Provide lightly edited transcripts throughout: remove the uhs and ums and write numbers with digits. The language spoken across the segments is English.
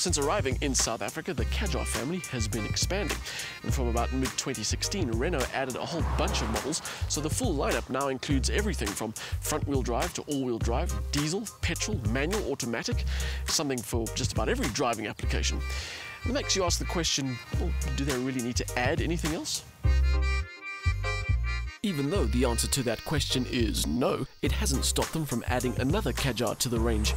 Since arriving in South Africa, the Kadjar family has been expanding. And from about mid-2016, Renault added a whole bunch of models, so the full lineup now includes everything from front-wheel drive to all-wheel drive, diesel, petrol, manual, automatic, something for just about every driving application. It makes you ask the question, well, do they really need to add anything else? Even though the answer to that question is no, it hasn't stopped them from adding another Kadjar to the range.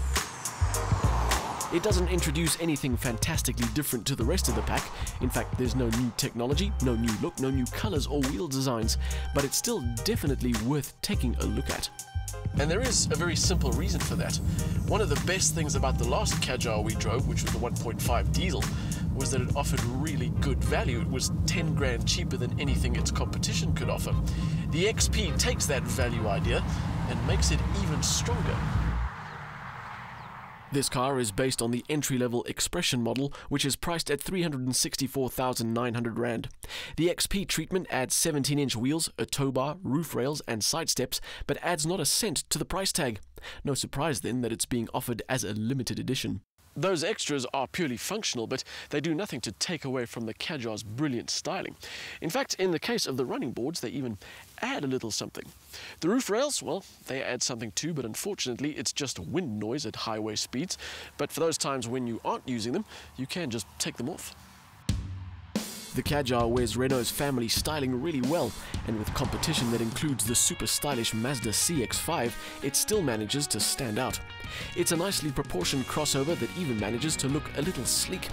It doesn't introduce anything fantastically different to the rest of the pack. In fact, there's no new technology, no new look, no new colors or wheel designs, but it's still definitely worth taking a look at. And there is a very simple reason for that. One of the best things about the last Kadjar we drove, which was the 1.5 diesel, was that it offered really good value. It was 10 grand cheaper than anything its competition could offer. The XP takes that value idea and makes it even stronger. This car is based on the entry-level Expression model, which is priced at 364,900 Rand. The XP treatment adds 17-inch wheels, a tow bar, roof rails and side steps, but adds not a cent to the price tag. No surprise then that it's being offered as a limited edition. Those extras are purely functional, but they do nothing to take away from the Kadjar's brilliant styling. In fact, in the case of the running boards, they even add a little something. The roof rails, well, they add something too, but unfortunately it's just wind noise at highway speeds. But for those times when you aren't using them, you can just take them off. The Kadjar wears Renault's family styling really well, and with competition that includes the super stylish Mazda CX-5, it still manages to stand out. It's a nicely proportioned crossover that even manages to look a little sleek.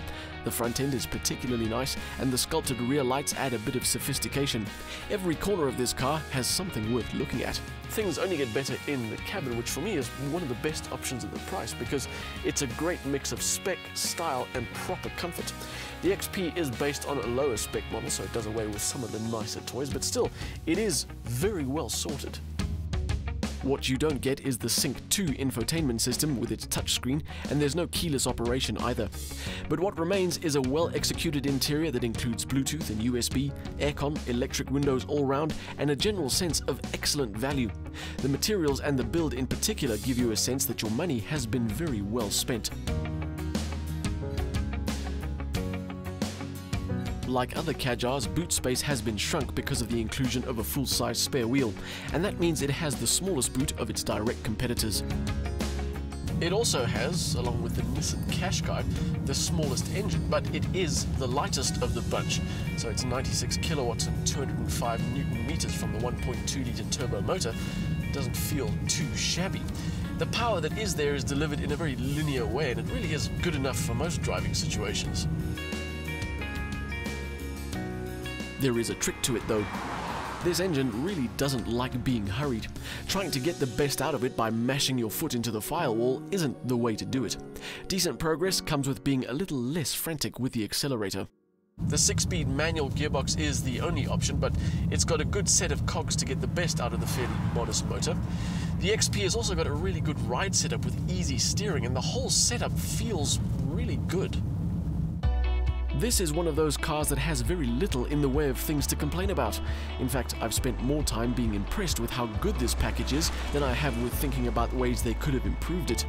The front end is particularly nice, and the sculpted rear lights add a bit of sophistication. Every corner of this car has something worth looking at. Things only get better in the cabin, which for me is one of the best options at the price because it's a great mix of spec, style and proper comfort. The XP is based on a lower spec model, so it does away with some of the nicer toys, but still, it is very well sorted. What you don't get is the Sync 2 infotainment system with its touchscreen, and there's no keyless operation either. But what remains is a well-executed interior that includes Bluetooth and USB, aircon, electric windows all round, and a general sense of excellent value. The materials and the build in particular give you a sense that your money has been very well spent. Like other Kadjars, boot space has been shrunk because of the inclusion of a full-size spare wheel, and that means it has the smallest boot of its direct competitors. It also has, along with the Nissan Qashqai, the smallest engine, but it is the lightest of the bunch. So it's 96 kilowatts and 205 Newton meters from the 1.2-litre turbo motor. It doesn't feel too shabby. The power that is there is delivered in a very linear way, and it really is good enough for most driving situations. There is a trick to it though. This engine really doesn't like being hurried. Trying to get the best out of it by mashing your foot into the firewall isn't the way to do it. Decent progress comes with being a little less frantic with the accelerator. The 6-speed manual gearbox is the only option, but it's got a good set of cogs to get the best out of the fairly modest motor. The XP has also got a really good ride setup with easy steering, and the whole setup feels really good. This is one of those cars that has very little in the way of things to complain about. In fact, I've spent more time being impressed with how good this package is than I have with thinking about ways they could have improved it.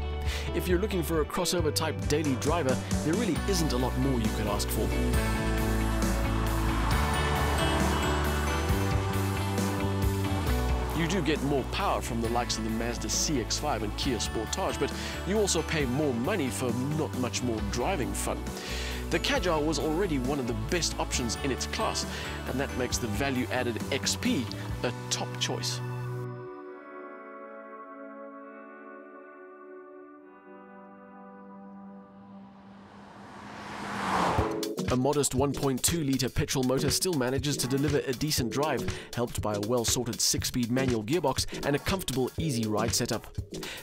If you're looking for a crossover type daily driver, there really isn't a lot more you could ask for. You do get more power from the likes of the Mazda CX-5 and Kia Sportage, but you also pay more money for not much more driving fun. The Kadjar was already one of the best options in its class, and that makes the value-added XP a top choice. A modest 1.2-litre petrol motor still manages to deliver a decent drive, helped by a well-sorted 6-speed manual gearbox and a comfortable, easy ride setup.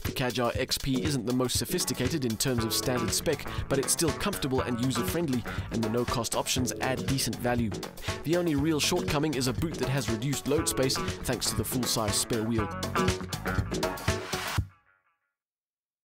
The Kadjar XP isn't the most sophisticated in terms of standard spec, but it's still comfortable and user-friendly, and the no-cost options add decent value. The only real shortcoming is a boot that has reduced load space thanks to the full-size spare wheel.